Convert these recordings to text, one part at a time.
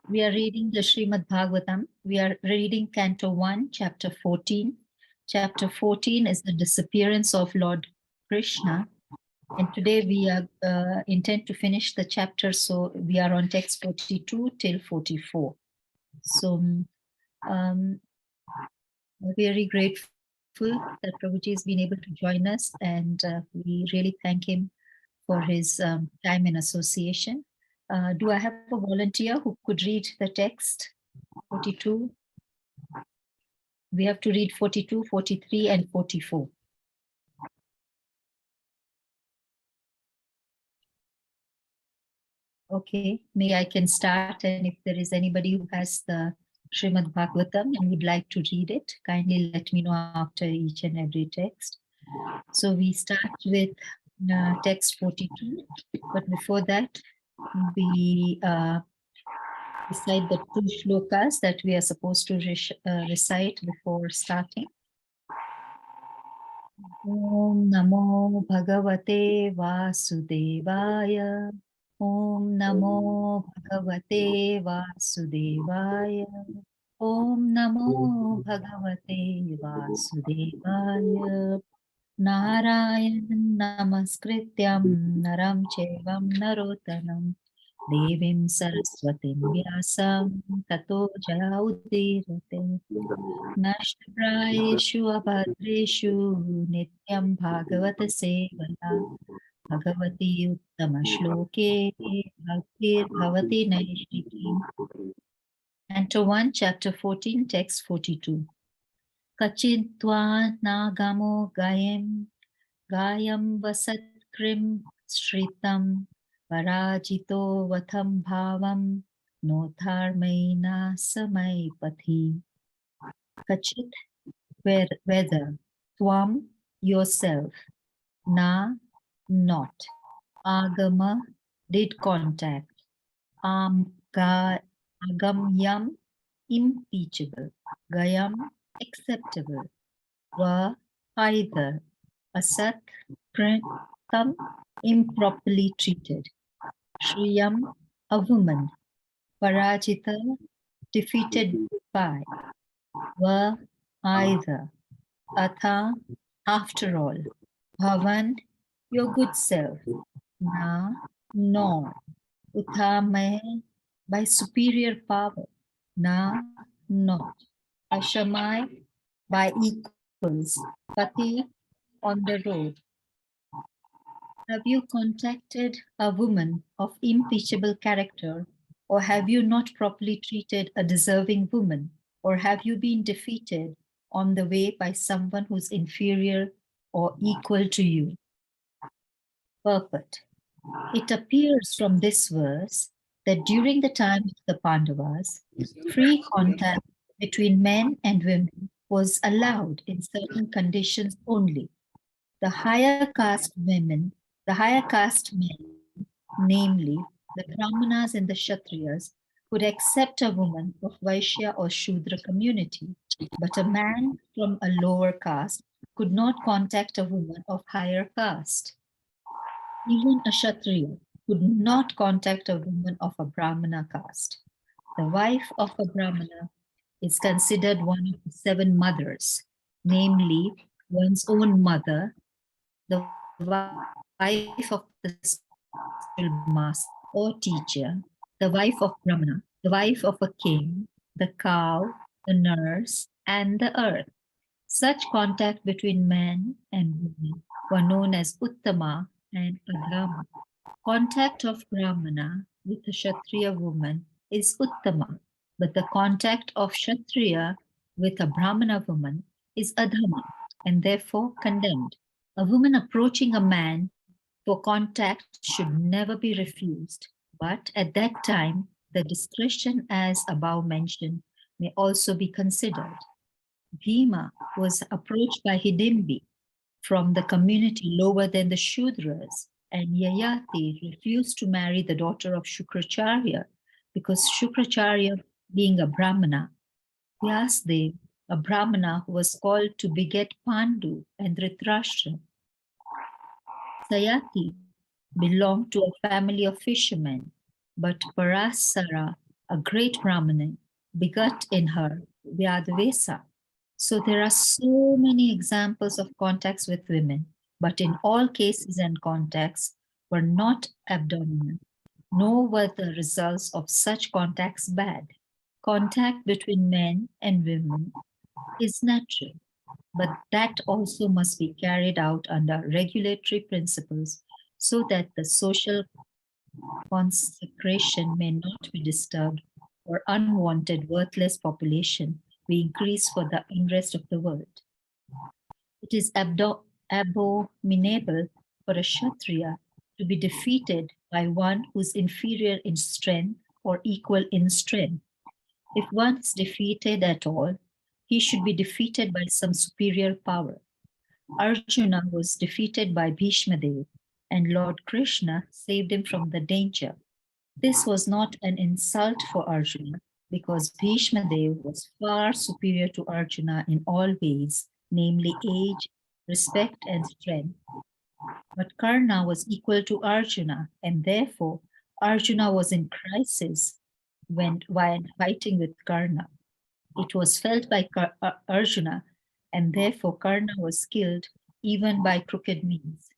We are reading the Srimad Bhagavatam. We are reading Canto 1, Chapter 14. Chapter 14 is the disappearance of Lord Krishna. And today we are intend to finish the chapter, so we are on text 42 till 44. So very grateful that Prabhuji has been able to join us, and we really thank him for his time in association. Do I have a volunteer who could read the text 42? We have to read 42, 43, and 44. Okay, maybe I can start, and if there is anybody who has the Srimad Bhagavatam and would like to read it, kindly let me know after each and every text. So we start with text 42, but before that, we recite the 2 shlokas that we are supposed to recite before starting. Om Namo Bhagavate Vasudevaya. Om Namo Bhagavate Vasudevaya. Om Namo Bhagavate Vasudevaya. Narayan Namaskrityam Naram Chevam Narotanam Devim Saraswatim Vyasam Tato Jayaudirate Nashprayeshu Abhadreshu Nityam Bhagavata Sevaya Bhagavati Uttama Shloke Bhaktir Bhavati Naishiki. Canto 1, Chapter 14, Text 42. Kachintva Nagamo Gayam Vasatkrim Shritam Parajito Vatam Bhavam Notharmaina Samai Pathi. Kachit, whether, Twam, yourself, Na, not, Agama, did contact, Agamyam, impeachable, Gayam, acceptable, Va, either, Asat, Tam, improperly treated, Shriyam, a woman, Parajita, defeated by, Va, either, Atha, after all, Bhavan, your good self, Na, nor, Uthamaya, by superior power, Na, not, Ashamai, by equals, Pati, on the road. Have you contacted a woman of impeachable character, or have you not properly treated a deserving woman, or have you been defeated on the way by someone who's inferior or equal to you? Purport. It appears from this verse that during the time of the Pandavas, free contact between men and women was allowed in certain conditions only. The higher caste men, namely the Brahmanas and the Kshatriyas, could accept a woman of Vaishya or Shudra community, but a man from a lower caste could not contact a woman of higher caste. Even a Kshatriya could not contact a woman of a Brahmana caste. The wife of a Brahmana is considered one of the 7 mothers, namely one's own mother, the wife of the spiritual master or teacher, the wife of Brahmana, the wife of a king, the cow, the nurse, and the earth. Such contact between man and woman were known as Uttama and Adhama. Contact of Brahmana with a Kshatriya woman is Uttama, but the contact of Kshatriya with a Brahmana woman is Adhama and therefore condemned. A woman approaching a man for contact should never be refused, but at that time, the discretion as above mentioned may also be considered. Bhima was approached by Hidimbi from the community lower than the Shudras, and Yayati refused to marry the daughter of Shukracharya because Shukracharya, being a Brahmana, Vyasdev, a Brahmana who was called to beget Pandu and Dhritarashtra. Sayati belonged to a family of fishermen, but Parasara a great Brahmana, begot in her Vyadvesa. So there are so many examples of contacts with women, but in all cases and contacts were not abdominal, nor were the results of such contacts bad. Contact between men and women is natural, but that also must be carried out under regulatory principles so that the social consecration may not be disturbed or unwanted worthless population be increased for the unrest of the world. It is abominable for a Kshatriya to be defeated by one who is inferior in strength or equal in strength. If one is defeated at all, he should be defeated by some superior power. Arjuna was defeated by Bhishma Dev, and Lord Krishna saved him from the danger. This was not an insult for Arjuna, because Bhishma Dev was far superior to Arjuna in all ways, namely age, respect, and strength. But Karna was equal to Arjuna, and therefore Arjuna was in crisis when fighting with Karna. It was felt by Arjuna, and therefore Karna was killed even by crooked means.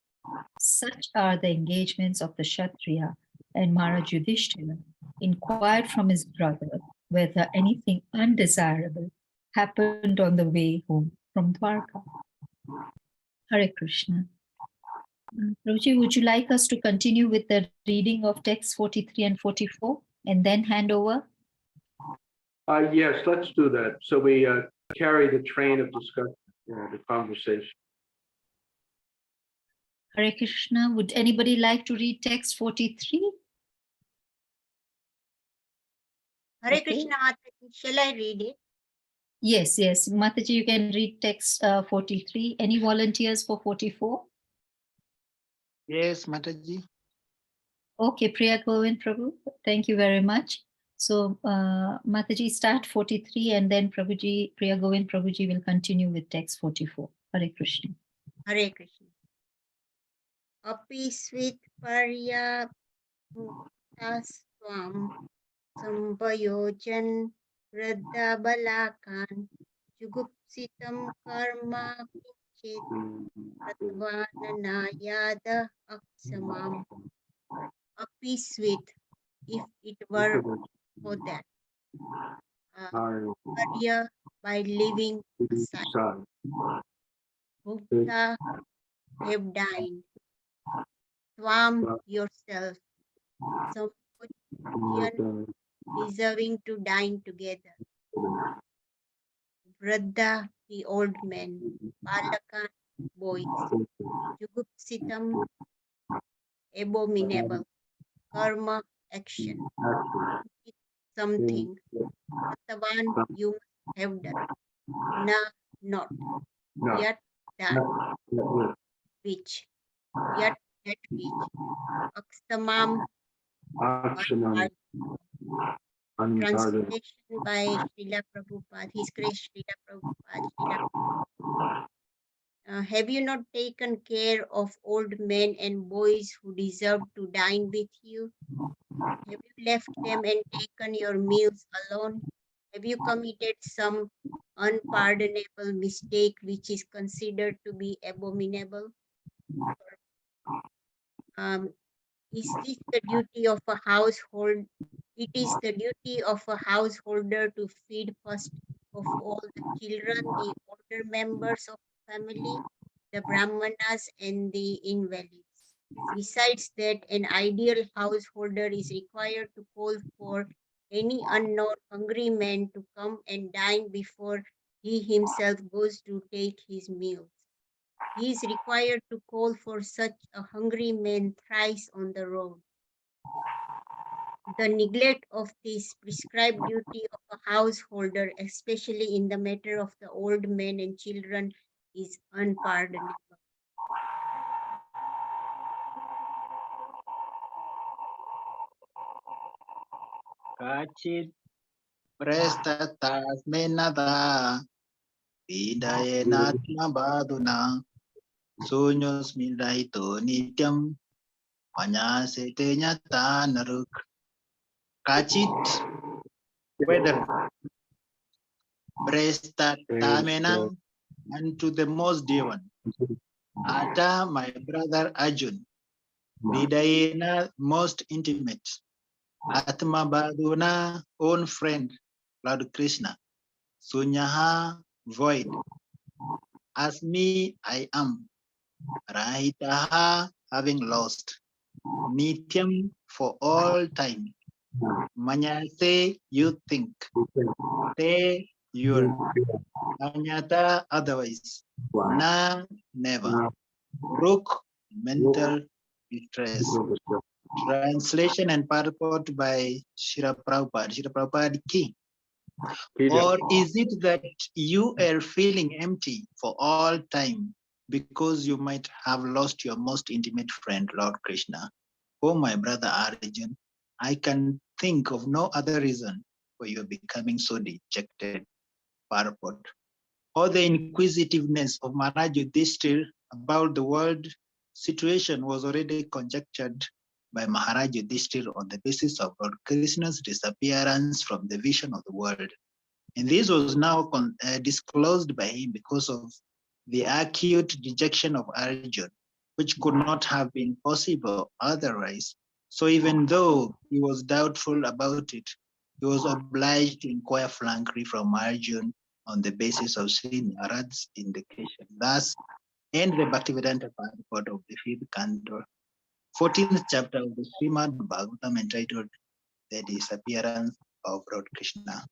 Such are the engagements of the Kshatriya, and Maharaj Yudhishthira inquired from his brother whether anything undesirable happened on the way home from Dwarka. Hare Krishna. Prabhuji, would you like us to continue with the reading of texts 43 and 44 and then hand over? Yes, let's do that. So we carry the train of discussion, the conversation. Hare Krishna. Would anybody like to read text 43? Hare Krishna, Mataji. Shall I read it? Yes, yes. Mataji, you can read text 43. Any volunteers for 44? Yes, Mataji. Okay, Priya Govind Prabhu. Thank you very much. So, Mataji, start 43 and then Prabhuji, Priya Govind Prabhuji will continue with text 44. Hare Krishna. Hare Krishna. Api svit parya bhuktaswam sambayojan radha balakan jugupsitam karma kinchit pratvanana yada aksamam. Api svit, if it were for that. Parya, by living aside. Bhukta, have dined. Swam, yourself. Sampujyan, deserving to dine together. Vradha, the old man. Balakan, boys. Jugupsitam, abominable. Karma, action. Something. Pratavan, you must have done. Na, not. Yet done. Which. Yet that which. Aksamam. Translation by Srila Prabhupada. His grace Srila Prabhupada. Have you not taken care of old men and boys who deserve to dine with you? Have you left them and taken your meals alone? Have you committed some unpardonable mistake which is considered to be abominable? Is this the duty of a household? It is the duty of a householder to feed first of all the children, the older members of the family, the brahmanas, and the invalids. Besides that, an ideal householder is required to call for any unknown hungry man to come and dine before he himself goes to take his meals. He is required to call for such a hungry man thrice on the road. The neglect of this prescribed duty of a householder, especially in the matter of the old men and children, is unpardonable. Kachit prestatasmenata vidayena baduna sunyos midaito nityam panyasete nyata naruk. Kachit, whether Prestamenam unto the most dear one. Ata, my brother Arjun, Bidayena most intimate. Atma Baduna, own friend, Lord Krishna. Sunyaha, void. As me, I am. Rahitaha, having lost. Nityam, for all time. Manyase, you think. Te, your. Anyata, otherwise. Na, never. Rook, mental distress. Translation and purport by Shri Prabhupada. Shri Prabhupada Ki. Or is it that you are feeling empty for all time because you might have lost your most intimate friend, Lord Krishna? Oh, my brother Arjun, I can think of no other reason for your becoming so dejected. Purport. Or the inquisitiveness of Maharaj Yudhishthir about the world situation was already conjectured by Maharaj Yudhishthir on the basis of Lord Krishna's disappearance from the vision of the world. And this was now disclosed by him because of the acute dejection of Arjun, which could not have been possible otherwise. So even though he was doubtful about it, he was obliged to inquire frankly from Arjun on the basis of Sri Narad's indication. Thus, end the Bhaktivedanta part of the 5th canto, 14th chapter of the Srimad Bhagavatam entitled The Disappearance of Lord Krishna.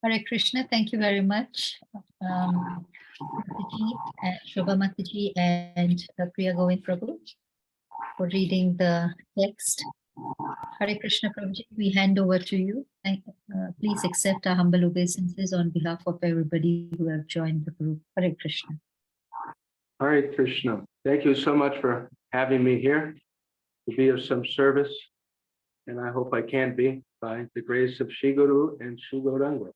Hare Krishna, thank you very much, Shobha Mataji and Priya Govind Prabhu for reading the text. Hare Krishna Prabhuji, we hand over to you. Please accept our humble obeisances on behalf of everybody who have joined the group. Hare Krishna. Hare Krishna. Thank you so much for having me here to be of some service. And I hope I can be by the grace of Shri Guru and Shri Gauranga.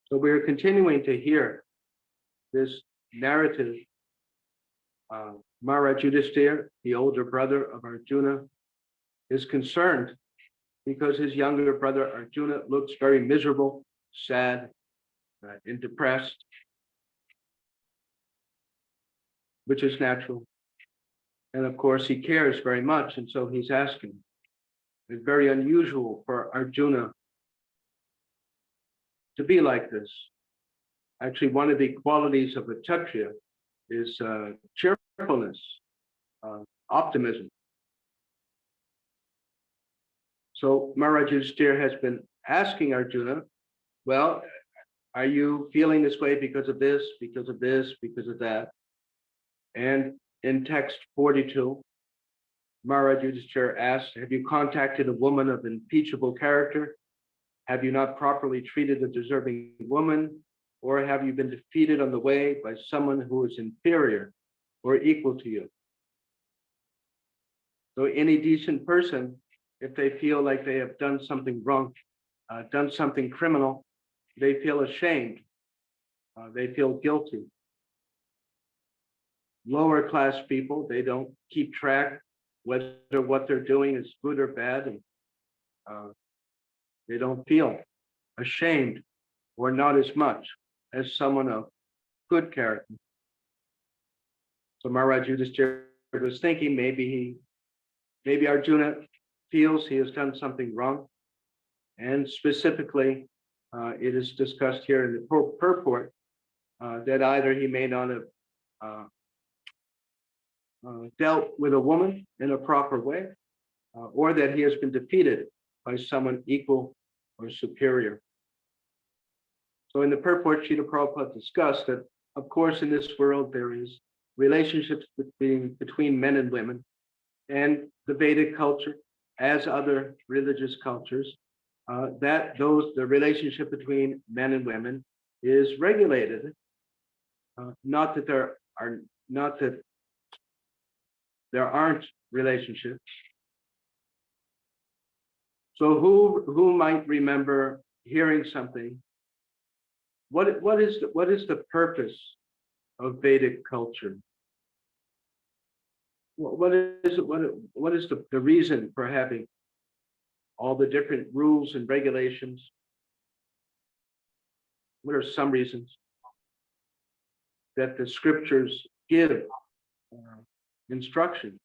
So we are continuing to hear this narrative. Maharaj Yudhishthira, the older brother of Arjuna, is concerned because his younger brother Arjuna looks very miserable, sad, and depressed, which is natural. And of course, he cares very much, and so he's asking. It's very unusual for Arjuna to be like this. Actually, one of the qualities of a Kshatriya is cheerfulness, optimism. So Maharaj Yudhishthira has been asking Arjuna, well, are you feeling this way because of this, because of this, because of that? And in text 42, Maharaj Yudhishthira asked, have you contacted a woman of impeachable character? Have you not properly treated a deserving woman? Or have you been defeated on the way by someone who is inferior or equal to you? So any decent person, if they feel like they have done something wrong, done something criminal, they feel ashamed. They feel guilty. Lower class people, they don't keep track whether what they're doing is good or bad, and they don't feel ashamed or not as much as someone of good character. So Maharaj Yudhishthira was thinking maybe Arjuna feels he has done something wrong, and specifically it is discussed here in the purport that either he may not have dealt with a woman in a proper way, or that he has been defeated by someone equal or superior. So in the purport, Srila Prabhupada discussed that, of course, in this world there is relationships between men and women, and the Vedic culture, as other religious cultures, the relationship between men and women is regulated. Not that there aren't relationships. So who might remember hearing something? What is the purpose of Vedic culture? What is the reason for having all the different rules and regulations? What are some reasons that the scriptures give instruction?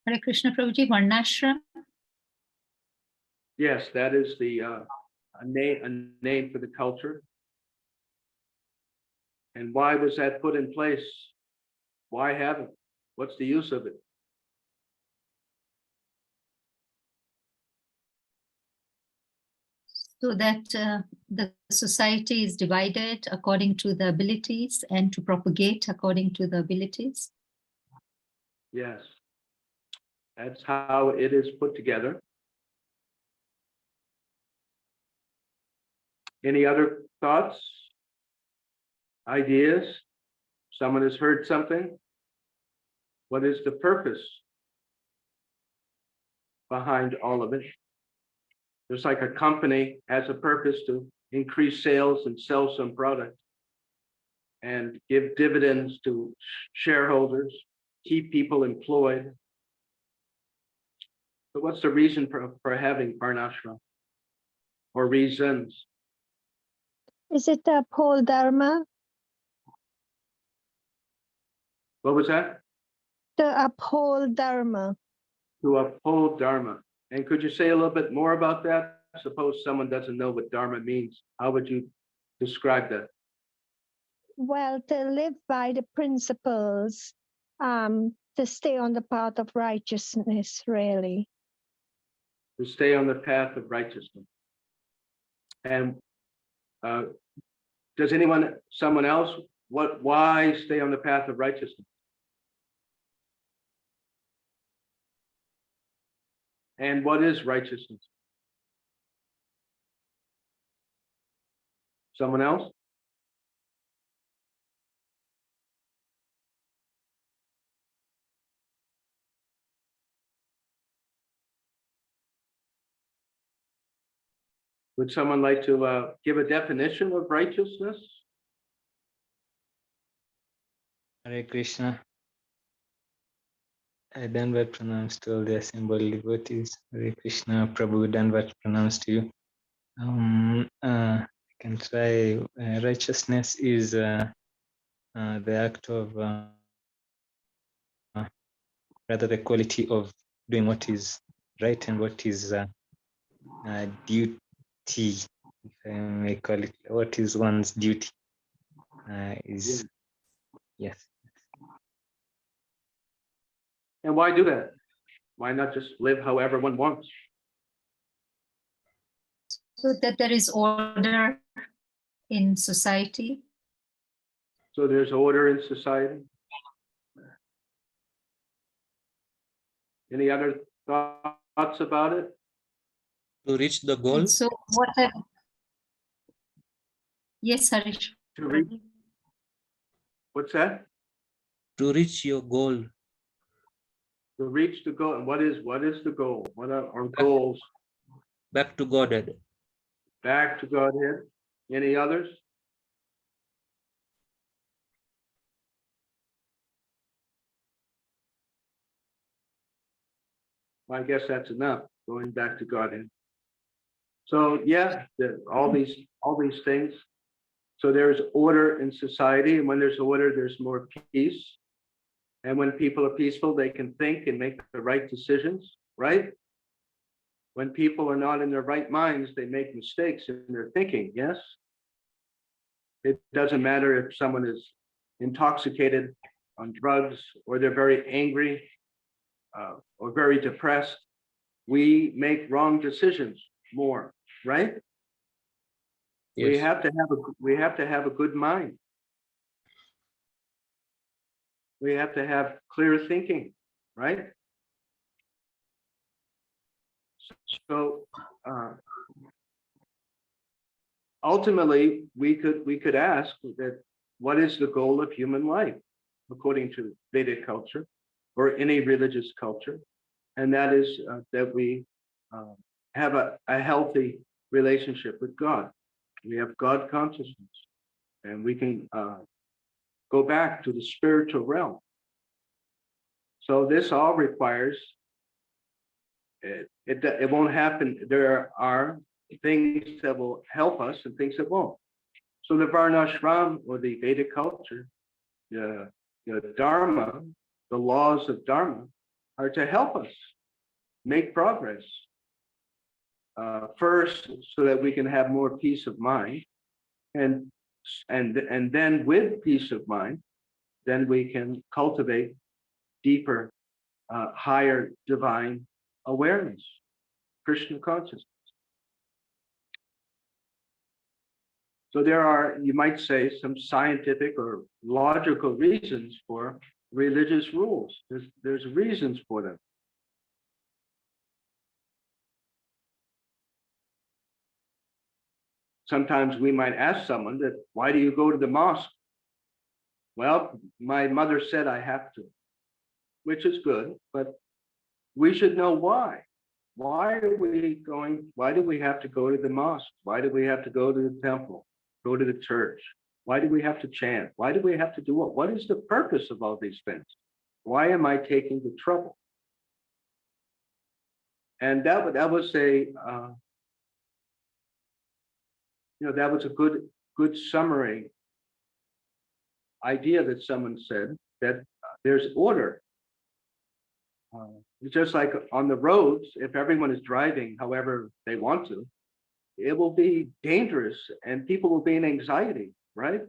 Hare Krishna Prabhuji, Varnashram. Yes, that is the a name for the culture. And why was that put in place? Why have it? What's the use of it? So that the society is divided according to the abilities and to propagate according to the abilities. Yes, that's how it is put together. Any other thoughts, ideas? Someone has heard something? What is the purpose behind all of it? Just like a company has a purpose to increase sales and sell some product and give dividends to shareholders, keep people employed. But what's the reason for having Varnashram, or reasons? Is it the Paul Dharma? What was that? The uphold Dharma. To uphold Dharma. And could you say a little bit more about that? Suppose someone doesn't know what Dharma means. How would you describe that? Well, to live by the principles, to stay on the path of righteousness, really. To stay on the path of righteousness. And does someone else, why stay on the path of righteousness? And what is righteousness? Someone else? Would someone like to give a definition of righteousness? Hare Krishna. Danvat pronounced to all the assembled devotees. Hare Krishna, Prabhu, Danvat pronounced to you. I can try. Righteousness is the act of, rather the quality of doing what is right and what is duty, if I may call it. What is one's duty is, yes. And why do that? Why not just live however one wants? So that there is order in society. So there's order in society. Any other thoughts about it? To reach the goal, And so whatever. Yes, Harish. To reach, what's that? to reach your goal, To reach the goal. And what is the goal? What are our goals? back to Godhead. Back to Godhead. Any others? I guess that's enough, going back to Godhead. So yeah, all these things. So there's order in society, and when there's order, there's more peace. And when people are peaceful, they can think and make the right decisions, right? When people are not in their right minds, they make mistakes in their thinking, yes? It doesn't matter if someone is intoxicated on drugs, or they're very angry, or very depressed. We make wrong decisions more, right? We Yes. have to have a good mind. We have to have clear thinking, right? So ultimately, we could ask that, what is the goal of human life according to Vedic culture or any religious culture? And that is that we have a healthy relationship with God. We have God consciousness, and we can go back to the spiritual realm. So this all requires it won't happen. There are things that will help us and things that won't. So the Varnashram, or the Vedic culture, the Dharma, the laws of Dharma, are to help us make progress. First, so that we can have more peace of mind, and then with peace of mind, then we can cultivate deeper, higher divine awareness, Krishna consciousness. So there are, you might say, some scientific or logical reasons for religious rules. There's reasons for them. Sometimes we might ask someone that, why do you go to the mosque? Well, my mother said I have to, which is good, but we should know why. Why are we going? Why do we have to go to the mosque? Why do we have to go to the temple, go to the church? Why do we have to chant? Why do we have to do what? What is the purpose of all these things? Why am I taking the trouble? And that was a, that was a good summary idea that someone said, that there's order. Just like on the roads, if everyone is driving however they want to, it will be dangerous and people will be in anxiety, right?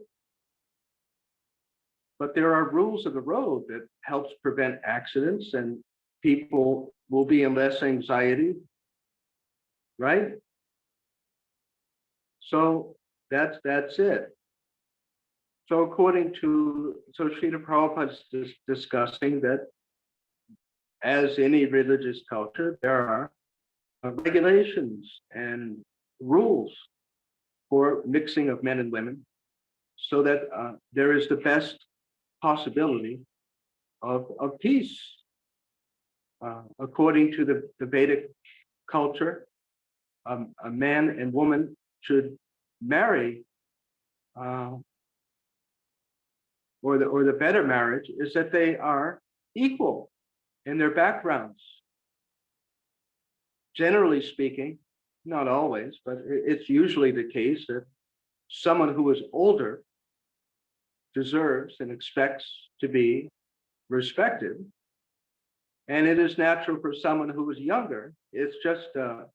But there are rules of the road that helps prevent accidents, and people will be in less anxiety, right? So that's it. So Srila Prabhupada is discussing that as any religious culture, there are regulations and rules for mixing of men and women, so that there is the best possibility of peace. According to the Vedic culture, a man and woman should marry, or the better marriage is that they are equal in their backgrounds. Generally speaking, not always, but it's usually the case that someone who is older deserves and expects to be respected. And it is natural for someone who is younger. It's just a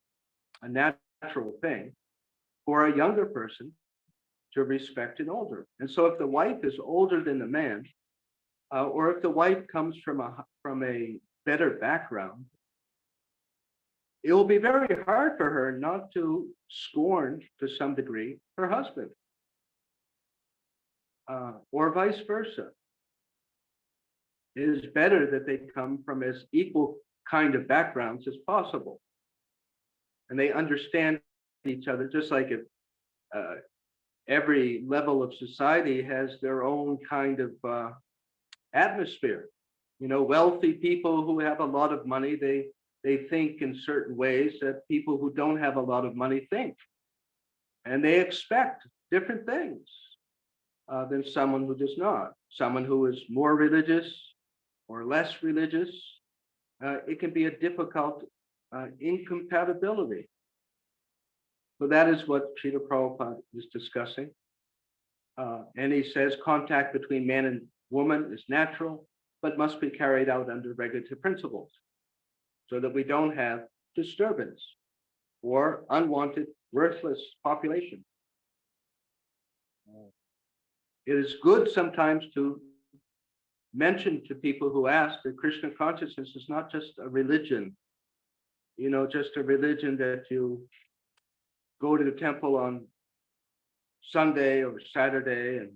natural thing for a younger person to respect an older. And so if the wife is older than the man, or if the wife comes from a better background, it will be very hard for her not to scorn, to some degree, her husband, or vice versa. It is better that they come from as equal kind of backgrounds as possible, and they understand each other, just like if every level of society has their own kind of atmosphere. Wealthy people who have a lot of money, they think in certain ways that people who don't have a lot of money think, and they expect different things than someone who does not. Someone who is more religious or less religious, it can be a difficult incompatibility. So that is what Srila Prabhupada is discussing. And he says contact between man and woman is natural, but must be carried out under regulative principles, so that we don't have disturbance or unwanted, worthless population. It is good sometimes to mention to people who ask that Krishna consciousness is not just a religion, just a religion that you go to the temple on Sunday or Saturday and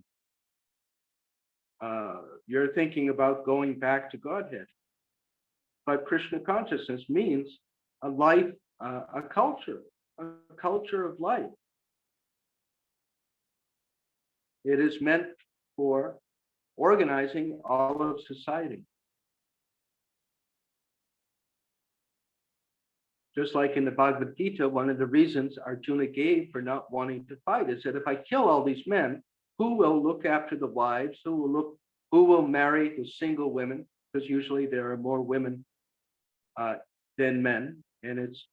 you're thinking about going back to Godhead. But Krishna consciousness means a life, a culture of life. It is meant for organizing all of society. Just like in the Bhagavad Gita, one of the reasons Arjuna gave for not wanting to fight is that if I kill all these men, who will look after the wives? Who will marry the single women? Because usually there are more women than men and it's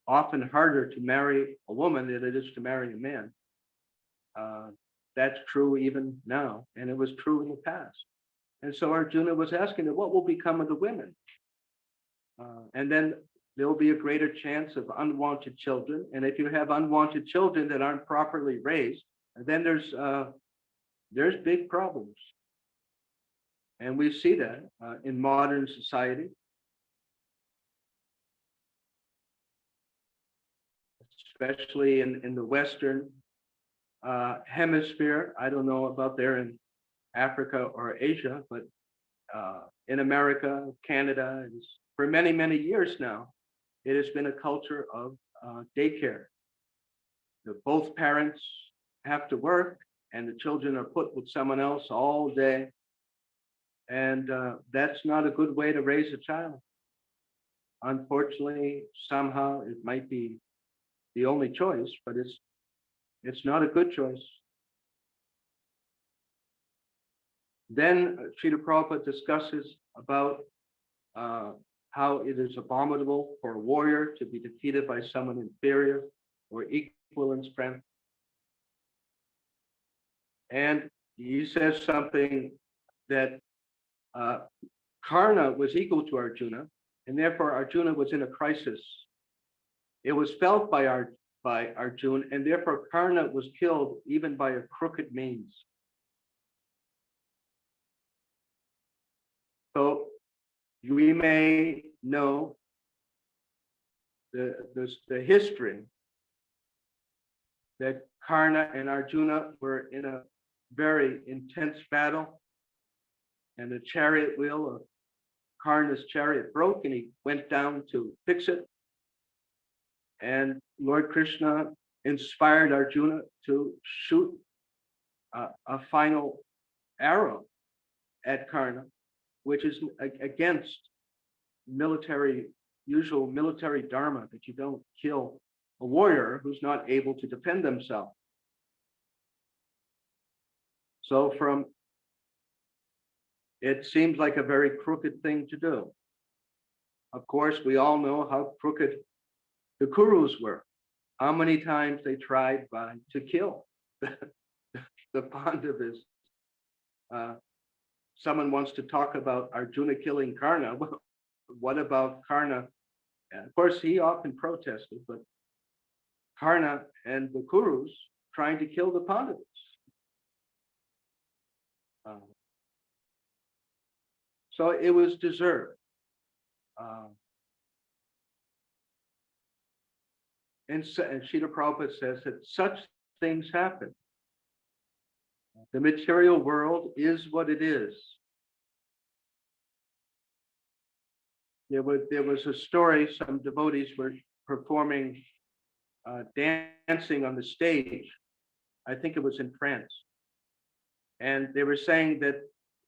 often harder to marry a woman than it is to marry a man. That's true even now, and it was true in the past. And so Arjuna was asking them, what will become of the women? And then there will be a greater chance of unwanted children. And if you have unwanted children that aren't properly raised, then there's big problems. And we see that in modern society. Especially in the Western hemisphere. I don't know about there in Africa or Asia, but in America, Canada, for many, many years now, it has been a culture of daycare. Both parents have to work and the children are put with someone else all day. And that's not a good way to raise a child. Unfortunately, somehow it might be the only choice, but it's not a good choice. Then Srila Prabhupada discusses about how it is abominable for a warrior to be defeated by someone inferior or equal in strength. And he says something that Karna was equal to Arjuna, and therefore Arjuna was in a crisis. It was felt by Arjuna, and therefore Karna was killed even by a crooked means. So we may know the history that Karna and Arjuna were in a very intense battle, and the chariot wheel of Karna's chariot broke, and he went down to fix it. And Lord Krishna inspired Arjuna to shoot a final arrow at Karna, which is against usual military dharma, that you don't kill a warrior who's not able to defend themselves. So it seems like a very crooked thing to do. Of course, we all know how crooked the Kurus were, how many times they tried to kill the Pandavas. Someone wants to talk about Arjuna killing Karna. What about Karna? And of course, he often protested, but Karna and the Kurus trying to kill the Pandavas. So it was deserved. And Srila Prabhupada says that such things happen. The material world is what it is. There was a story, some devotees were performing dancing on the stage. I think it was in France. And they were saying that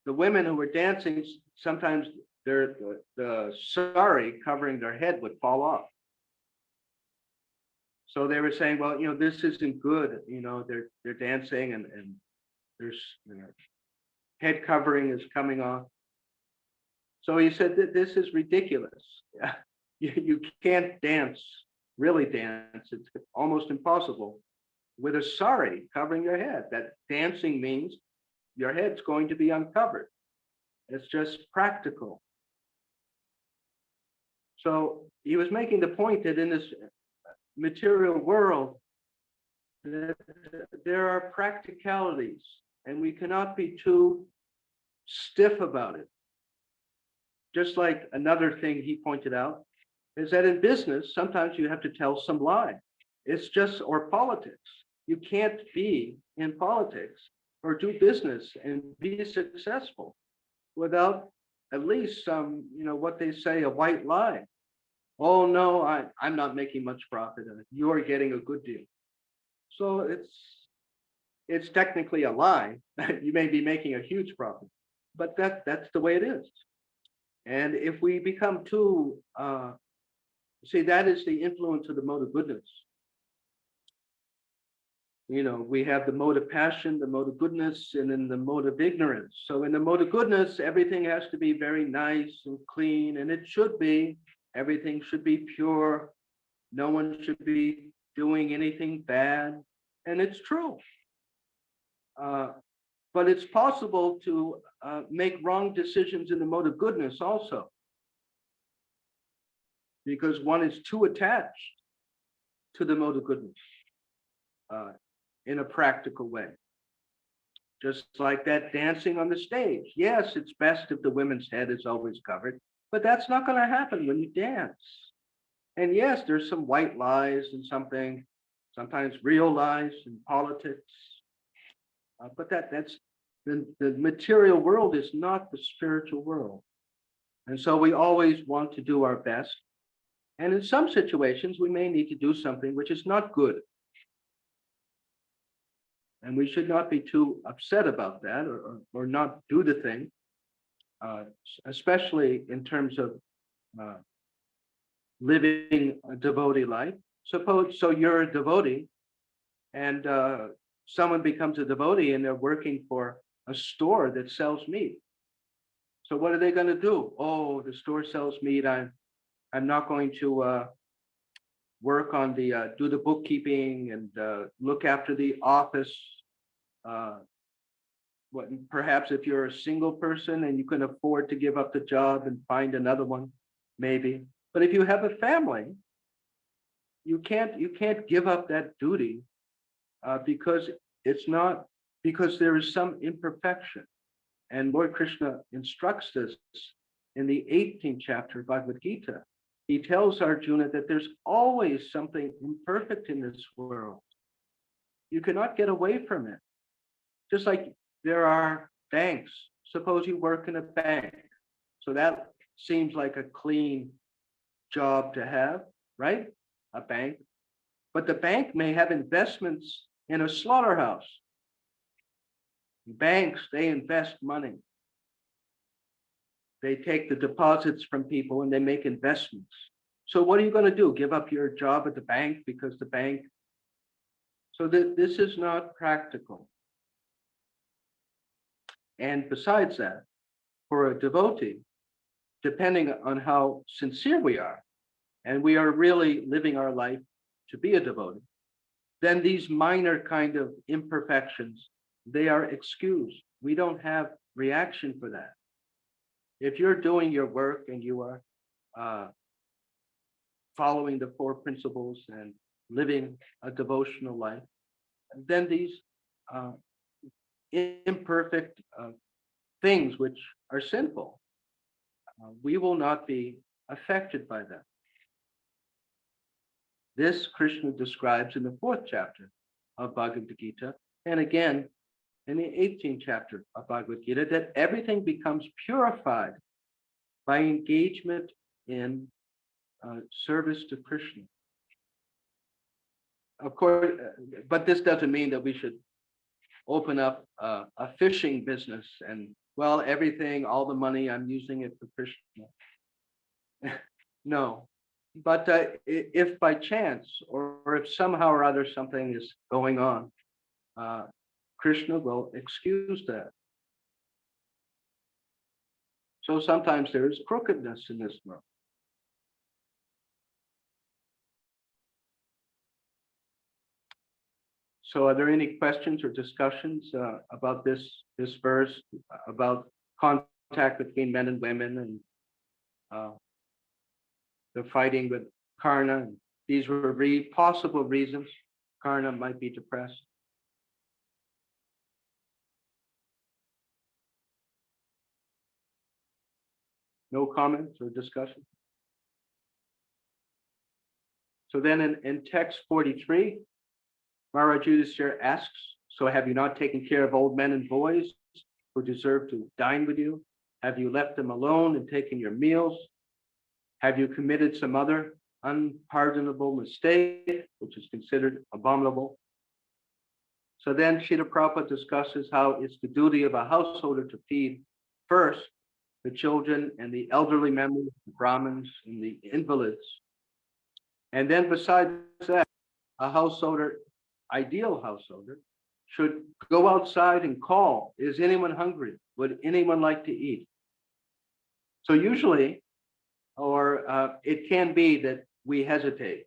the women who were dancing, sometimes the sari covering their head would fall off. So they were saying, well, this isn't good. They're dancing and there's head covering is coming off. So he said that this is ridiculous. You can't really dance. It's almost impossible with a sari covering your head. That dancing means your head's going to be uncovered. It's just practical. So he was making the point that in this material world, that there are practicalities, and we cannot be too stiff about it. Just like another thing he pointed out is that in business, sometimes you have to tell some lie. Or politics. You can't be in politics or do business and be successful without at least some, what they say, a white lie. Oh no, I'm not making much profit and you're getting a good deal. So it's technically a lie. You may be making a huge profit, but that's the way it is. And if we become too, that is the influence of the mode of goodness. We have the mode of passion, the mode of goodness, and then the mode of ignorance. So in the mode of goodness, everything has to be very nice and clean, and it should be. everything should be pure. No one should be doing anything bad. And it's true. But it's possible to make wrong decisions in the mode of goodness also, because one is too attached to the mode of goodness in a practical way. Just like that dancing on the stage. Yes, it's best if the women's head is always covered, but that's not going to happen when you dance. And yes, there's some white lies and something, sometimes real lies in politics. But that's the material world is not the spiritual world. And so we always want to do our best. And in some situations, we may need to do something which is not good. And we should not be too upset about that or not do the thing, especially in terms of living a devotee life. Suppose, so you're a devotee and someone becomes a devotee and they're working for a store that sells meat. So what are they going to do? Oh, the store sells meat. I'm not going to work on the do the bookkeeping and look after the office. What perhaps if you're a single person and you can afford to give up the job and find another one, maybe. But if you have a family, you can't give up that duty because it's not because there is some imperfection. And Lord Krishna instructs us in the 18th chapter of Bhagavad Gita. He tells Arjuna that there's always something imperfect in this world. You cannot get away from it. Just like there are banks. Suppose you work in a bank. So that seems like a clean job to have, right? A bank. But the bank may have investments in a slaughterhouse. Banks, they invest money. They take the deposits from people and they make investments. So what are you going to do? Give up your job at the bank because the bank? So this is not practical. And besides that, for a devotee, depending on how sincere we are, and we are really living our life to be a devotee, then these minor kind of imperfections, they are excused. We don't have reaction for that. If you're doing your work and you are following the four principles and living a devotional life, then these imperfect things which are sinful, we will not be affected by them. This Krishna describes in the 4th chapter of Bhagavad Gita, and again in the 18th chapter of Bhagavad Gita, that everything becomes purified by engagement in service to Krishna. Of course, but this doesn't mean that we should open up a fishing business and, well, everything, all the money, I'm using it for Krishna. No, but if by chance or if somehow or other something is going on, Krishna will excuse that. So sometimes there is crookedness in this world. So are there any questions or discussions about this verse, about contact between men and women and the fighting with Karna? These were possible reasons Karna might be depressed. No comments or discussion? So then in text 43, Maharaj Yudhishthira asks, so have you not taken care of old men and boys who deserve to dine with you? Have you left them alone and taken your meals? Have you committed some other unpardonable mistake, which is considered abominable? So then Srila Prabhupada discusses how it's the duty of a householder to feed first the children and the elderly members, the Brahmins and the invalids. And then besides that, a householder, ideal householder, should go outside and call, is anyone hungry? Would anyone like to eat? So usually or it can be that we hesitate.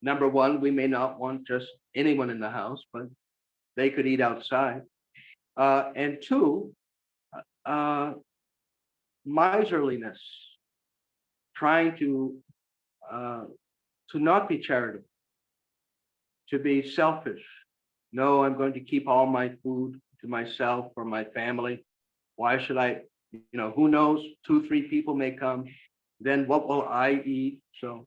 Number one, we may not want just anyone in the house, but they could eat outside. And two, uh, miserliness, trying uh, to not be charitable, to be selfish. No, I'm going to keep all my food to myself or my family. Why should I? Who knows? 2, 3 people may come. Then what will I eat? So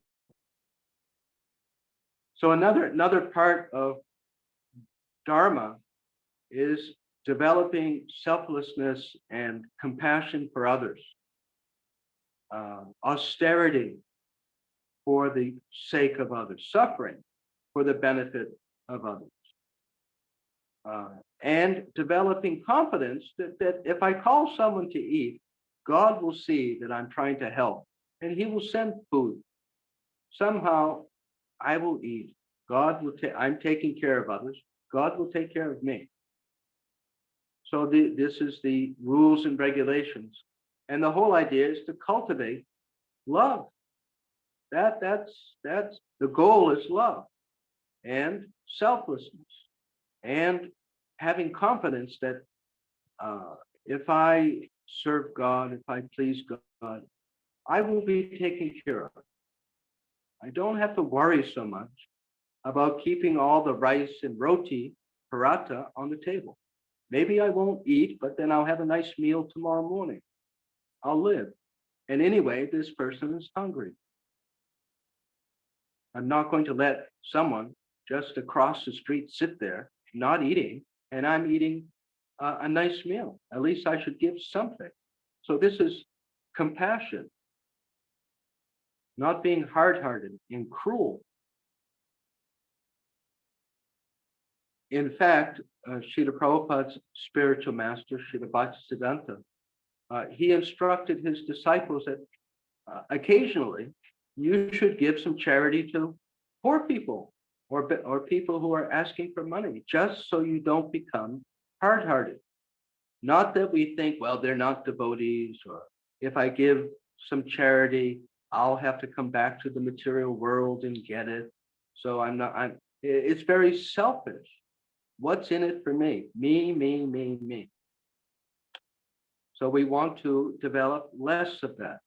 another part of Dharma is developing selflessness and compassion for others, austerity for the sake of others, suffering for the benefit of others, and developing confidence that if I call someone to eat, God will see that I'm trying to help, and He will send food. Somehow I will eat. God will take. I'm taking care of others. God will take care of me. So this is the rules and regulations, and the whole idea is to cultivate love. That's the goal is love and selflessness and having confidence that if I serve God, if I please God, I will be taken care of. I don't have to worry so much about keeping all the rice and roti, paratha, on the table. Maybe I won't eat, but then I'll have a nice meal tomorrow morning. I'll live. And anyway, this person is hungry. I'm not going to let someone just across the street sit there not eating, and I'm eating a nice meal. At least I should give something. So this is compassion, not being hard-hearted and cruel. In fact, Srila Prabhupada's spiritual master, Srila Bhaktisiddhanta, he instructed his disciples that occasionally you should give some charity to poor people or people who are asking for money, just so you don't become hard-hearted. Not that we think, well, they're not devotees, or if I give some charity, I'll have to come back to the material world and get it. So it's very selfish. What's in it for me? Me, me, me, me. So we want to develop less of that.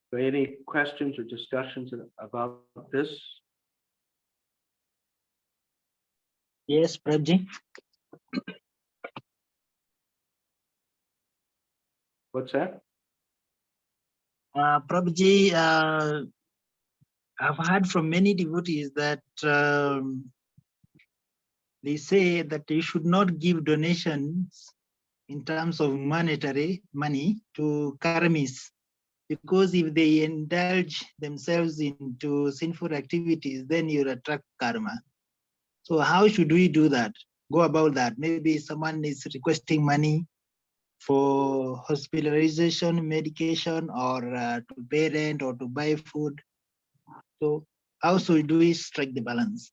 So any questions or discussions about this? Yes, Prabji. What's that? Prabji, I've heard from many devotees that they say that you should not give donations in terms of monetary money to karmis, because if they indulge themselves into sinful activities, then you'll attract karma. So how should we do that? Go about that. Maybe someone is requesting money for hospitalization, medication, or to pay rent or to buy food. So how should we strike the balance?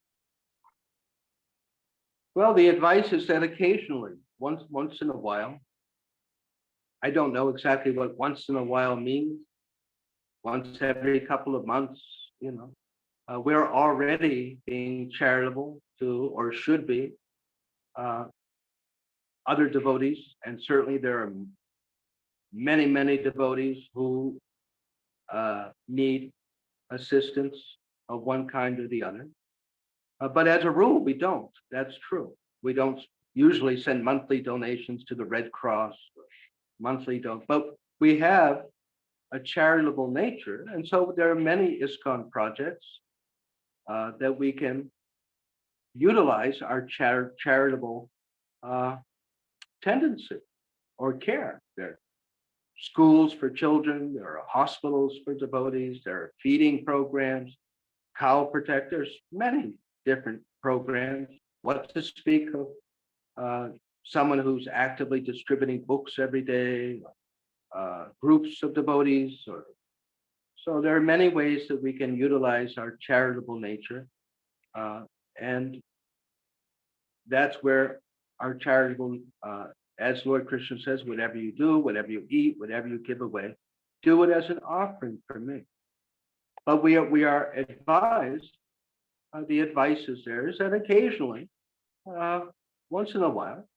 Well, the advice is that occasionally, once in a while, I don't know exactly what once in a while means. Once every couple of months, we're already being charitable to, or should be, other devotees, and certainly there are many, many devotees who need assistance of one kind or the other. But as a rule, we don't. That's true. We don't usually send monthly donations to the Red Cross, monthly don't, but we have a charitable nature. And so there are many ISKCON projects that we can utilize our charitable tendency or care. There are schools for children, there are hospitals for devotees, there are feeding programs, cow protectors, many different programs. What to speak of someone who's actively distributing books every day, groups of devotees. So there are many ways that we can utilize our charitable nature. And that's where our charitable as Lord Krishna says, whatever you do, whatever you eat, whatever you give away, do it as an offering for me. But we are advised, the advice is there is that occasionally, once in a while,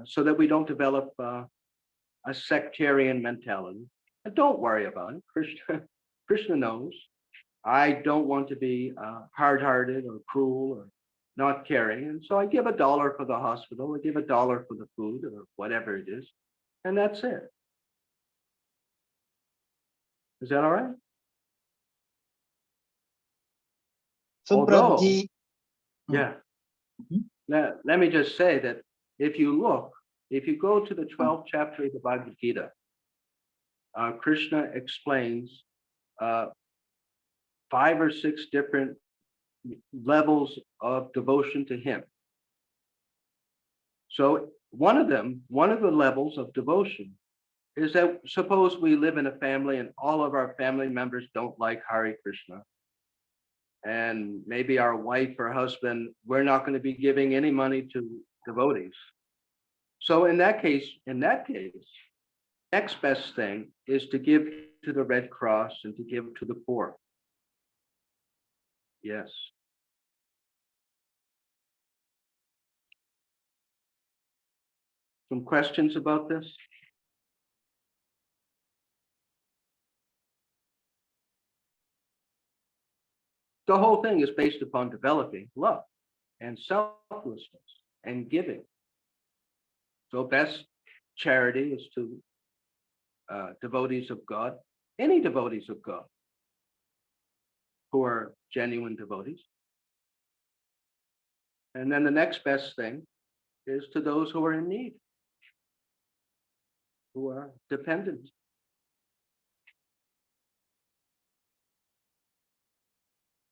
so that we don't develop a sectarian mentality. And don't worry about it. Krishna knows. I don't want to be hard-hearted or cruel or not caring. And so I give $1 for the hospital, I give $1 for the food or whatever it is. And that's it. Is that all right? So Although, Prabhuji, yeah. Mhm. Let me just say that if you go to the 12th chapter of the Bhagavad Gita, Krishna explains 5 or 6 different levels of devotion to him. So one of the levels of devotion is that suppose we live in a family and all of our family members don't like Hare Krishna. And maybe our wife or husband, we're not going to be giving any money to devotees. So in that case, next best thing is to give to the Red Cross and to give to the poor. Yes. Some questions about this? The whole thing is based upon developing love and selflessness and giving. So best charity is to devotees of God, any devotees of God who are genuine devotees. And then the next best thing is to those who are in need, who are dependent.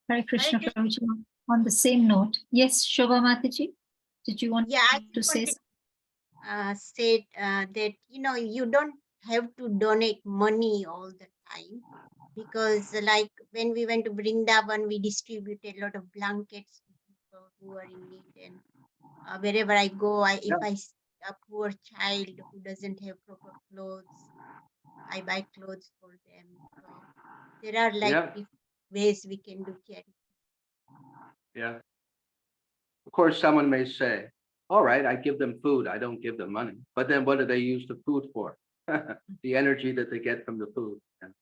Hare Krishna, Krishna. Prabhuji. On the same note, yes, Shobha Mataji, did you want Yeah, I to just say wanted said that you don't have to donate money all the time, because like when we went to Vrindavan, we distributed a lot of blankets to people who are in need, and wherever I go, if I see a poor child who doesn't have proper clothes, I buy clothes for them. So there are like Yeah. different ways we can do charity. Yeah. Of course, someone may say, all right, I give them food, I don't give them money. But then what do they use the food for? The energy that they get from the food. And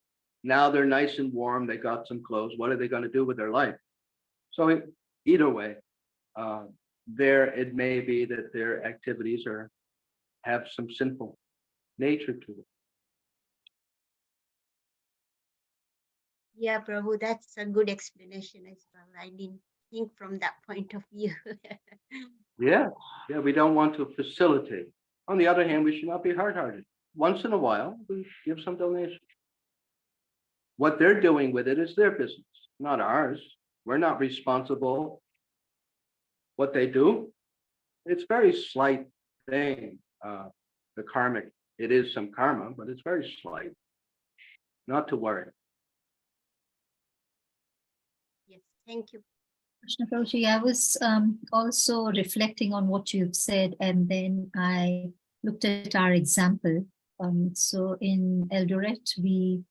now they're nice and warm, they got some clothes. What are they going to do with their life? So either way, it may be that their activities have some sinful nature to them. Yeah, Prabhu, that's a good explanation as well. I didn't think from that point of view. Yeah, we don't want to facilitate. On the other hand, we should not be hard-hearted. Once in a while, we give some donation. What they're doing with it is their business, not ours. We're not responsible. What they do, it's very slight thing. The karmic, it is some karma, but it's very slight. Not to worry. Yes, thank you. Krishna Prabhuji, I was also reflecting on what you've said, and then I looked at our example. So in Eldoret, we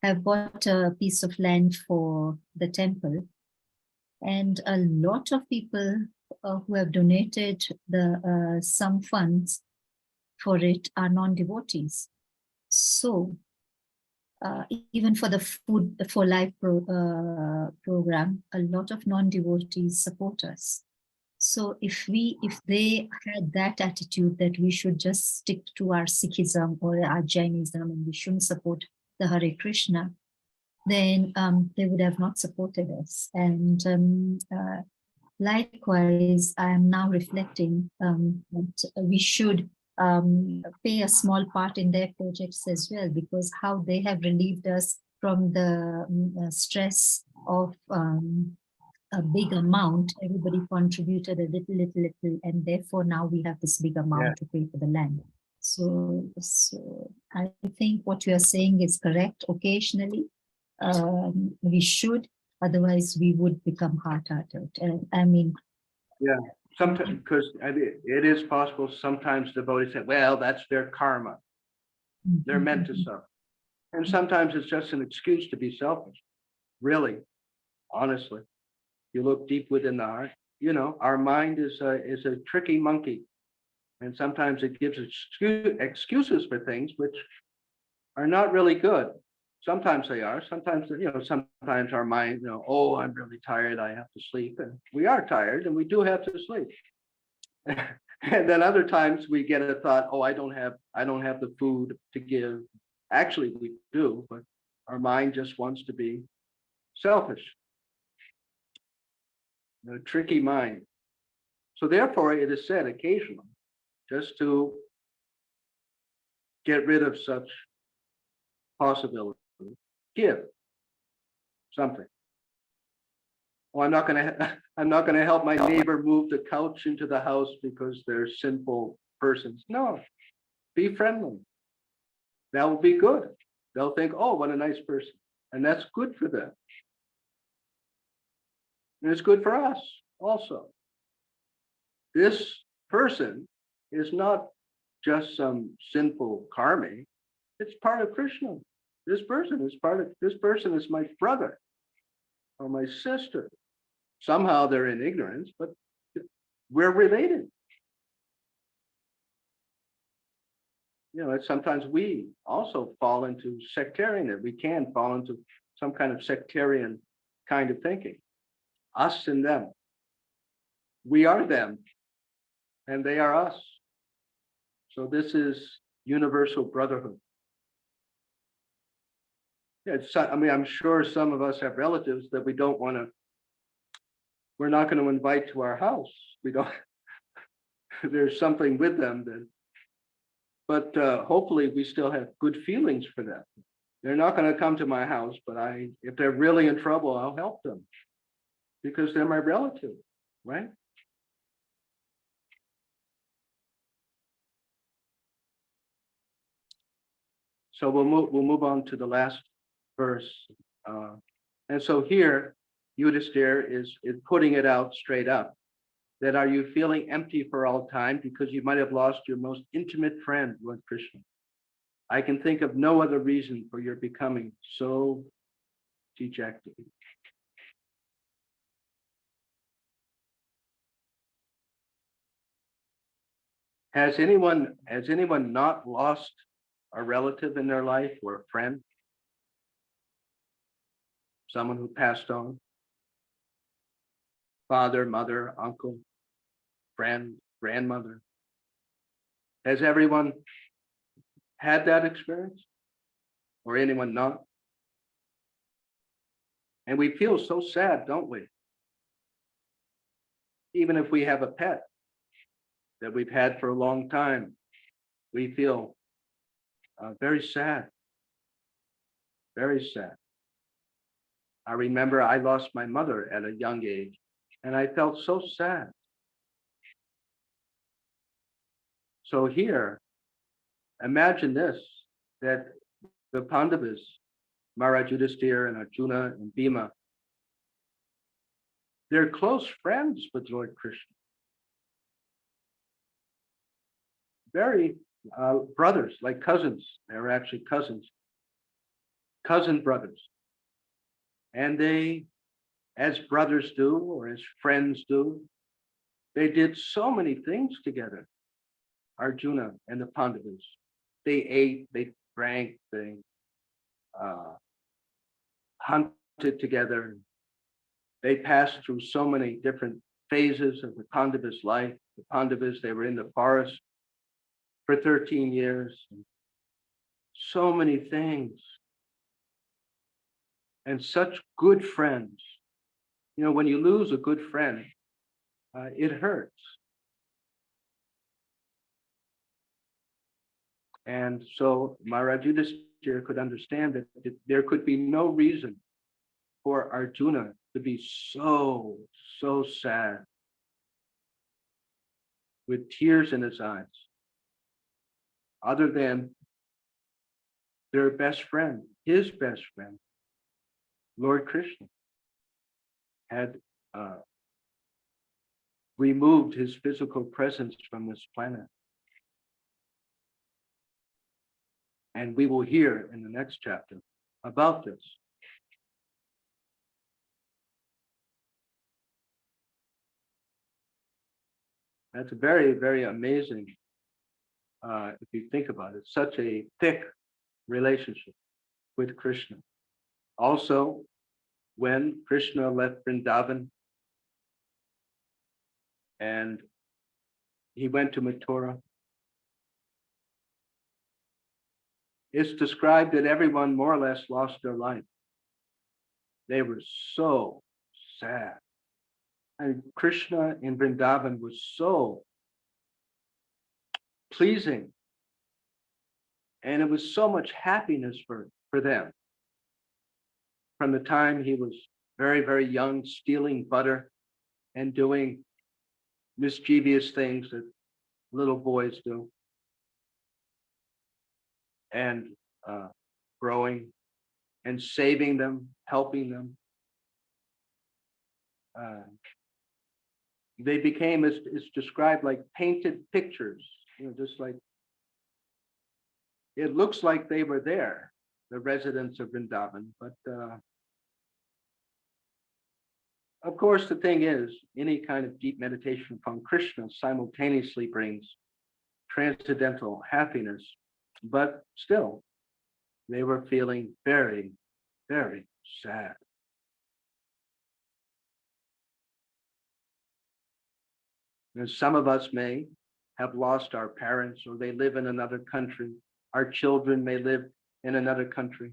have bought a piece of land for the temple, and a lot of people who have donated some funds for it are non-devotees. So even for the Food for Life program, a lot of non-devotees support us. So if they had that attitude that we should just stick to our Sikhism or our Jainism and we shouldn't support the Hare Krishna, then they would have not supported us. And likewise, I am now reflecting that we should pay a small part in their projects as well, because how they have relieved us from the stress of a big amount. Everybody contributed a little, and therefore now we have this big amount to pay for the land. So I think what you are saying is correct. Occasionally, we should, otherwise we would become hard-hearted. I mean, Sometimes, because it is possible, sometimes devotees say, well, that's their karma. They're meant to suffer. And sometimes it's just an excuse to be selfish. Really, honestly, you look deep within the heart, you know, our mind is a tricky monkey. And sometimes it gives excuses for things which are not really good. Sometimes they are. Sometimes, you know, sometimes our mind, you know, oh, I'm really tired, I have to sleep. And we are tired and we do have to sleep. And then other times we get a thought, oh, I don't have the food to give. Actually, we do, but our mind just wants to be selfish. A tricky mind. So therefore, it is said occasionally, just to get rid of such possibility, give something. Oh, I'm not going to help my neighbor move the couch into the house because they're sinful persons. No, be friendly. That will be good. They'll think, oh, what a nice person. And that's good for them. And it's good for us also. This person is not just some sinful karmi. It's part of Krishna. This person is my brother or my sister. Somehow they're in ignorance, but we're related. You know, sometimes we also fall into sectarian. We can fall into some kind of sectarian kind of thinking. Us and them. We are them, and they are us. So this is universal brotherhood. Yeah, I mean, I'm sure some of us have relatives that we're not going to invite to our house. We don't, there's something with them that, but hopefully we still have good feelings for them. They're not going to come to my house, but if they're really in trouble, I'll help them because they're my relative, right? So we'll move on to the last verse. And so here, Yudhisthira is putting it out straight up. That are you feeling empty for all time because you might have lost your most intimate friend, Lord Krishna? I can think of no other reason for your becoming so dejected. Has anyone not lost a relative in their life or a friend? Someone who passed on? Father, mother, uncle, friend, grandmother? Has everyone had that experience? Or anyone not? And we feel so sad, don't we? Even if we have a pet that we've had for a long time, we feel very sad, very sad. I remember I lost my mother at a young age, and I felt so sad. So here, imagine this, that the Pandavas, Maharaj Yudhisthira and Arjuna and Bhima, they're close friends with Lord Krishna. Very brothers, like cousins. They were actually cousins, cousin brothers. And they, as brothers do, or as friends do, they did so many things together, Arjuna and the Pandavas. They ate, they drank, they hunted together. They passed through so many different phases of the Pandavas' life. The Pandavas, they were in the forest for 13 years. So many things. And such good friends. You know, when you lose a good friend, it hurts. And so Maharaj Yudhisthira could understand that there could be no reason for Arjuna to be so sad with tears in his eyes, other than their best friend, his best friend, Lord Krishna, had removed his physical presence from this planet. And we will hear in the next chapter about this. That's very, very amazing if you think about it. Such a thick relationship with Krishna. Also, when Krishna left Vrindavan and he went to Mathura, it's described that everyone more or less lost their life. They were so sad. And Krishna in Vrindavan was so pleasing. And it was so much happiness for them. From the time he was very, very young, stealing butter and doing mischievous things that little boys do, and growing and saving them, helping them. They became, as it's described, like painted pictures, just like, it looks like they were there, the residents of Vrindavan. But of course, the thing is, any kind of deep meditation upon Krishna simultaneously brings transcendental happiness, but still, they were feeling very, very sad. And some of us may have lost our parents, or they live in another country. Our children may live in another country.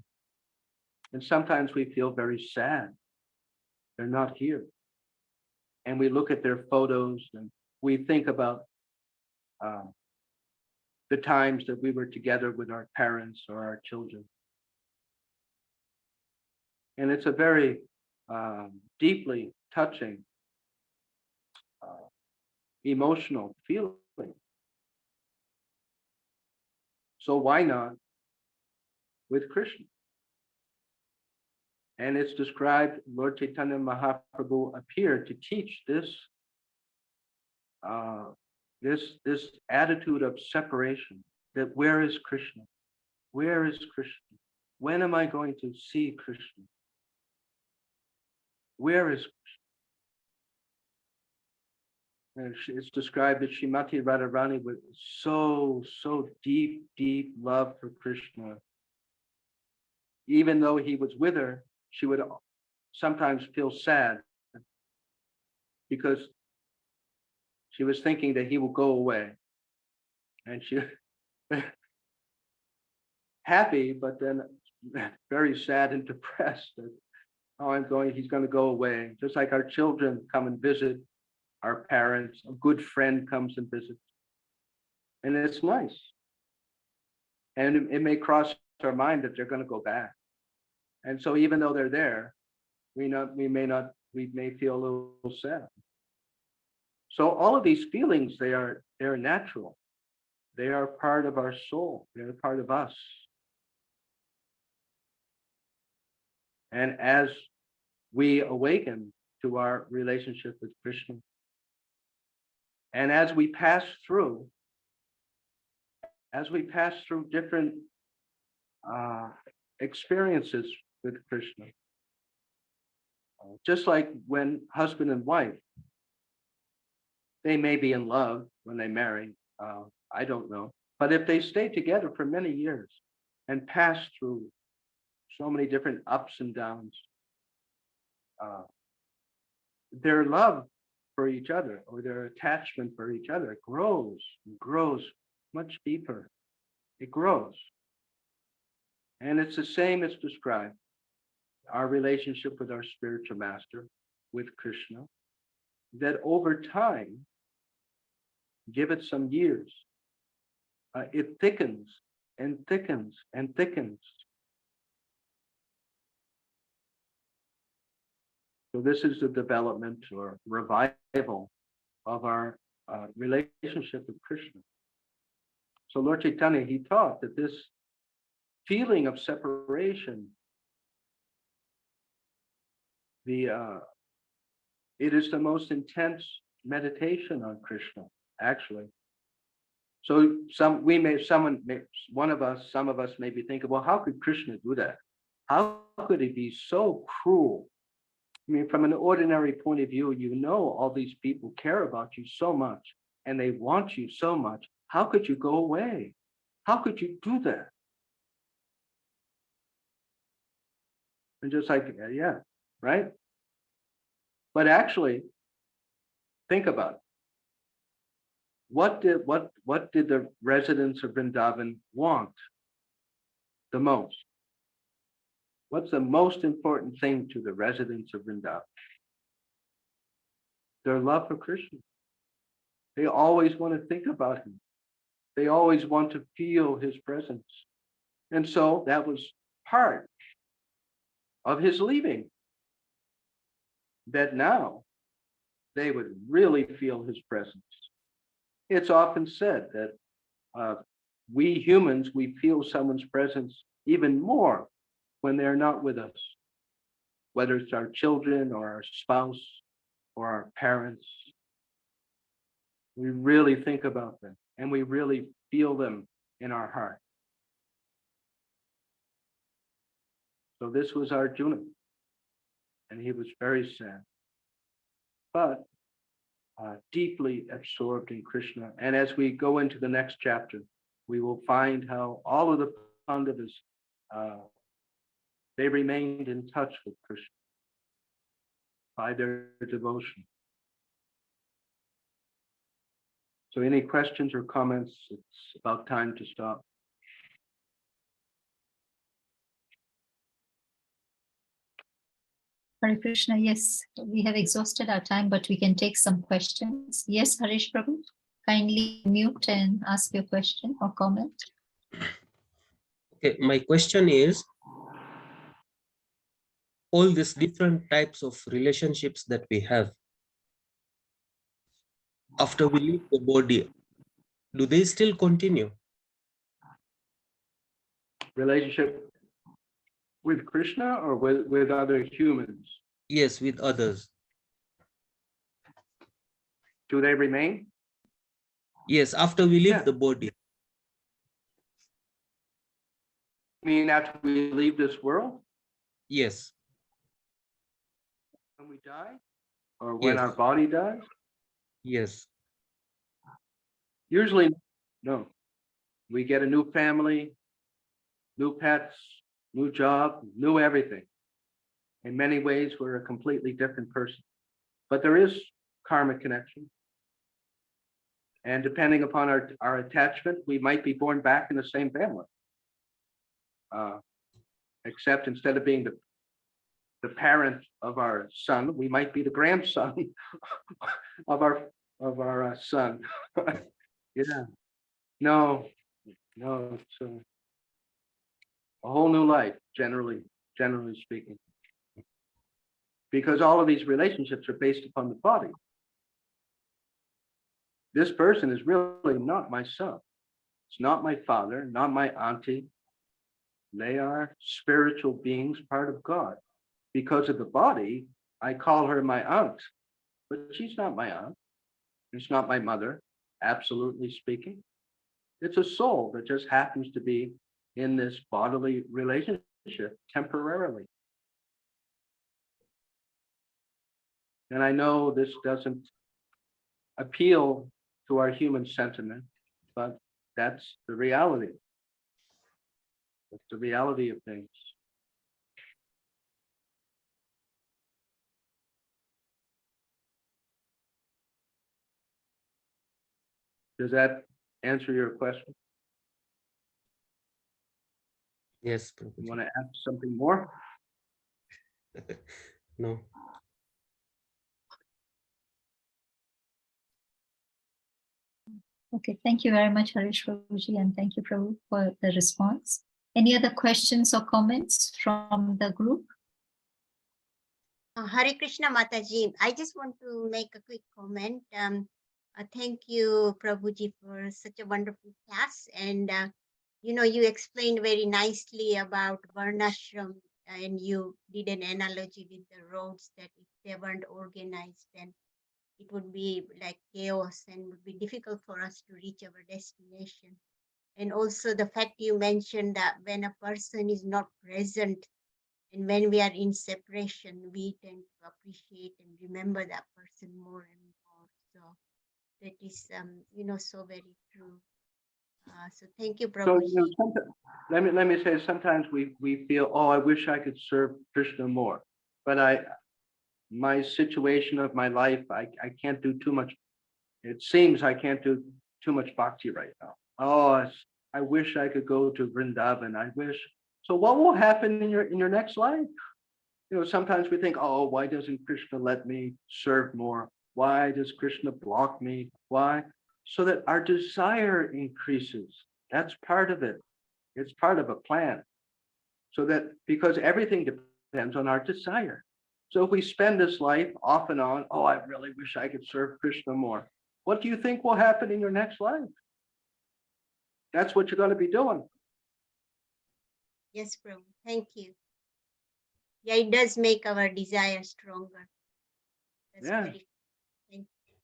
And sometimes we feel very sad. They're not here. And we look at their photos and we think about the times that we were together with our parents or our children. And it's a very deeply touching, emotional feeling. So why not with Krishna? And it's described, Lord Chaitanya Mahaprabhu appeared to teach this attitude of separation, that where is Krishna? Where is Krishna? When am I going to see Krishna? Where is Krishna? And it's described that Srimati Radharani with so deep, deep love for Krishna. Even though he was with her, she would sometimes feel sad because she was thinking that he will go away. And she happy, but then very sad and depressed that, oh, he's going to go away. Just like our children come and visit our parents, a good friend comes and visits. And it's nice. And it may cross our mind that they're going to go back. And so even though they're there, we may feel a little sad. So all of these feelings, they're natural. They are part of our soul. They're part of us. And as we awaken to our relationship with Krishna, and as we pass through different experiences with Krishna, just like when husband and wife, they may be in love when they marry, I don't know. But if they stay together for many years and pass through so many different ups and downs, their love for each other, or their attachment for each other, grows and grows much deeper. It grows. And it's the same as described, our relationship with our spiritual master, with Krishna, that over time, give it some years, it thickens and thickens and thickens. So this is the development or revival of our relationship with Krishna. So Lord Chaitanya, he taught that this feeling of separation, it is the most intense meditation on Krishna, actually. So some of us may be thinking, well, how could Krishna do that? How could he be so cruel? I mean, from an ordinary point of view, you know all these people care about you so much and they want you so much. How could you go away? How could you do that? And just like, yeah, right? But actually, think about it. What did the residents of Vrindavan want the most? What's the most important thing to the residents of Vrindavan? Their love for Krishna. They always want to think about him. They always want to feel his presence. And so that was part of his leaving, that now they would really feel his presence. It's often said that we humans, we feel someone's presence even more when they're not with us, whether it's our children or our spouse or our parents. We really think about them and we really feel them in our heart. So this was Arjuna, and he was very sad, but deeply absorbed in Krishna. And as we go into the next chapter, we will find how all of the Pandavas, they remained in touch with Krishna by their devotion. So any questions or comments? It's about time to stop. Hare Krishna, yes, we have exhausted our time, but we can take some questions. Yes, Harish Prabhu, kindly mute and ask your question or comment. Okay, my question is, all these different types of relationships that we have, after we leave the body, do they still continue? Relationship with Krishna or with other humans? Yes, with others. Do they remain? Yes, after we leave Yeah. the body. I mean, after we leave this world, Yes. when we die, or when Yes. our body dies? Yes. Usually, no. We get a new family, new pets, new job, new everything. In many ways, we're a completely different person. But there is karmic connection. And depending upon our attachment, we might be born back in the same family. Except instead of being the parent of our son, we might be the grandson of our son. Yeah. No, it's a whole new life, generally speaking. Because all of these relationships are based upon the body. This person is really not my son. It's not my father, not my auntie. They are spiritual beings, part of God. Because of the body, I call her my aunt, but she's not my aunt. It's not my mother, absolutely speaking. It's a soul that just happens to be in this bodily relationship temporarily. And I know this doesn't appeal to our human sentiment, but that's the reality. That's the reality of things. Does that answer your question? Yes. You want to ask something more? No. Okay, thank you very much, Harish Prabhuji, and thank you, Prabhu, for the response. Any other questions or comments from the group? Hare Krishna Mataji, I just want to make a quick comment. Thank you, Prabhuji, for such a wonderful class. And, you explained very nicely about Varnashram, and you did an analogy with the roads that if they weren't organized, then it would be like chaos and would be difficult for us to reach our destination. And also the fact you mentioned that when a person is not present and when we are in separation, we tend to appreciate and remember that person more and more. So that is, so very true. So thank you, So, Prabhuji. let me say, sometimes we feel, oh, I wish I could serve Krishna more, but my situation of my life, I can't do too much. It seems I can't do too much bhakti right now. Oh, I wish I could go to Vrindavan. I wish. So what will happen in your next life? Sometimes we think, oh, why doesn't Krishna let me serve more? Why does Krishna block me? Why? So that our desire increases. That's part of it. It's part of a plan. So that because everything depends on our desire. So if we spend this life off and on, oh, I really wish I could serve Krishna more. What do you think will happen in your next life? That's what you're going to be doing. Yes, Prabhu. Thank you. Yeah, it does make our desire stronger. That's Yeah. very. Thank you.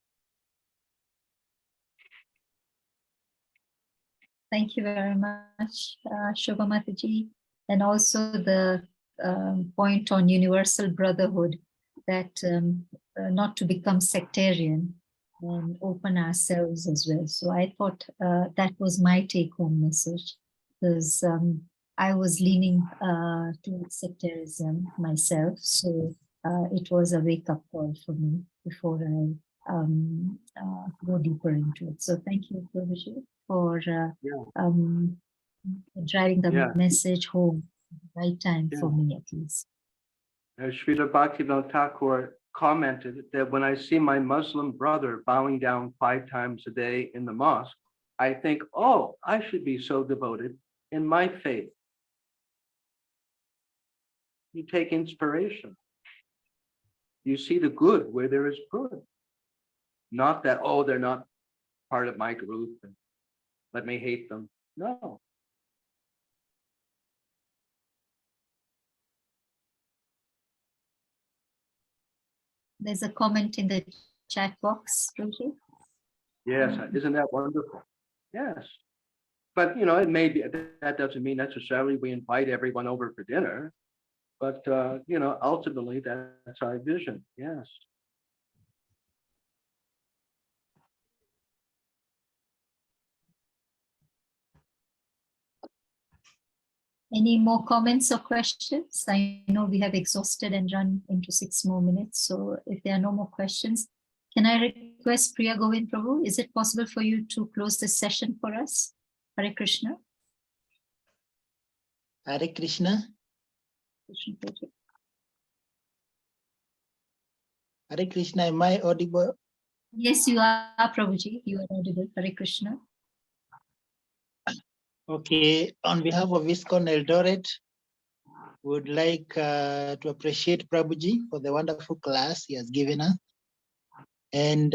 Thank you very much, Shobha Mataji. And also the point on universal brotherhood, that not to become sectarian and open ourselves as well. So I thought that was my take-home message, because I was leaning towards sectarism myself. So it was a wake-up call for me before I go deeper into it. So thank you, Prabhuji, for driving the message home at the right time for me, at least. Srila Bhaktivinoda Thakur commented that when I see my Muslim brother bowing down 5 times a day in the mosque, I think, oh, I should be so devoted in my faith. You take inspiration. You see the good where there is good. Not that, oh, they're not part of my group and let me hate them. No. There's a comment in the chat box, Roji. Yes, isn't that wonderful? Yes. But, it may be, that doesn't mean necessarily we invite everyone over for dinner. But, ultimately, that's our vision. Yes. Any more comments or questions? I know we have exhausted and run into 6 more minutes. So if there are no more questions, can I request Priya Govind Prabhu? Is it possible for you to close this session for us? Hare Krishna. Hare Krishna. Hare Krishna, am I audible? Yes, you are, Prabhuji. You are audible. Hare Krishna. Okay, on behalf of ISKCON Eldoret, would like to appreciate Prabhuji for the wonderful class he has given us. And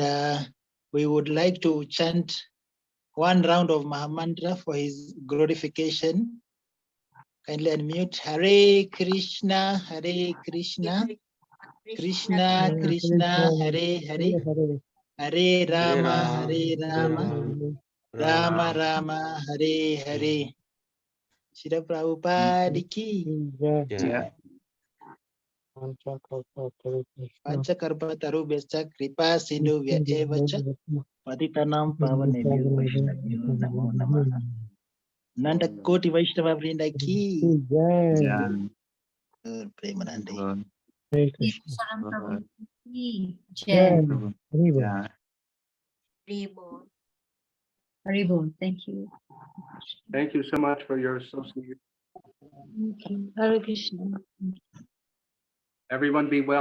we would like to chant one round of Mahamantra for his glorification. Kindly unmute. Hare Krishna, Hare Krishna, Krishna Krishna, Hare Hare, Hare Rama, Hare Rama, Rama Rama, Hare Hare. Srila Prabhupada ki Yeah. Panchakarpatarubhyaścha kripa sindhuvya eva cha patitanam pavanebhyo vaishnavyo namo namaha. Nanda Koti Vaishnava Vrinda ki Premanande. Haribol, thank you. Thank you so much for your association. Thank you. Hare Krishna. Everyone be well.